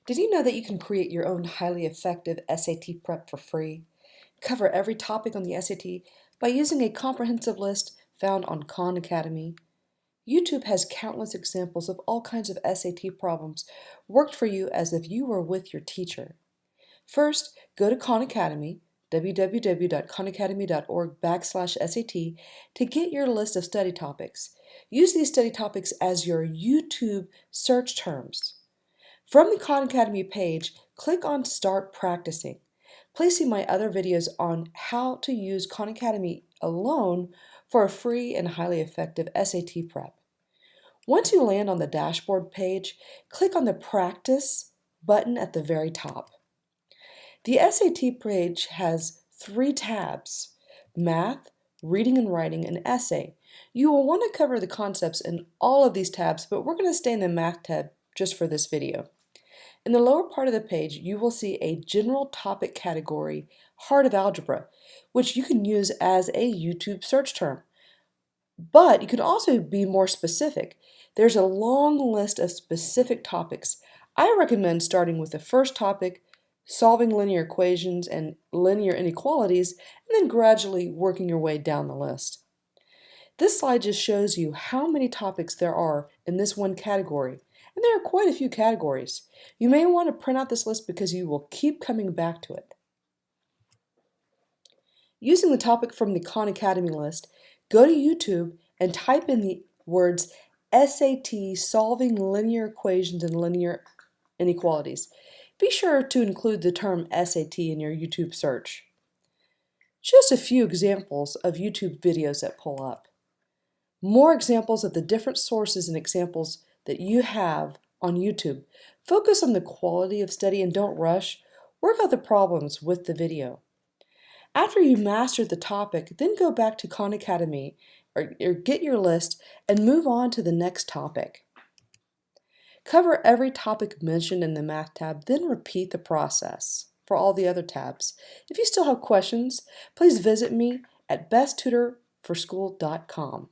Did you know that you can create your own highly effective SAT prep for free? Cover every topic on the SAT by using a comprehensive list found on Khan Academy. YouTube has countless examples of all kinds of SAT problems worked for you as if you were with your teacher. First, go to Khan Academy, www.khanacademy.org/SAT, to get your list of study topics. Use these study topics as your YouTube search terms. From the Khan Academy page, click on Start Practicing. Please see my other videos on how to use Khan Academy alone for a free and highly effective SAT prep. Once you land on the dashboard page, click on the Practice button at the very top. The SAT page has 3 tabs: Math, Reading and Writing, and Essay. You will want to cover the concepts in all of these tabs, but we're going to stay in the Math tab just for this video. In the lower part of the page, you will see a general topic category, Heart of Algebra, which you can use as a YouTube search term. But you can also be more specific. There's a long list of specific topics. I recommend starting with the first topic, solving linear equations and linear inequalities, and then gradually working your way down the list. This slide just shows you how many topics there are in this one category, and there are quite a few categories. You may want to print out this list because you will keep coming back to it. Using the topic from the Khan Academy list, go to YouTube and type in the words SAT solving linear equations and linear inequalities. Be sure to include the term SAT in your YouTube search. Just a few examples of YouTube videos that pull up. More examples of the different sources and examples that you have on YouTube. Focus on the quality of study and don't rush. Work out the problems with the video. After you master the topic, then go back to Khan Academy or get your list and move on to the next topic. Cover every topic mentioned in the Math tab, then repeat the process for all the other tabs. If you still have questions, please visit me at besttutorforschool.com.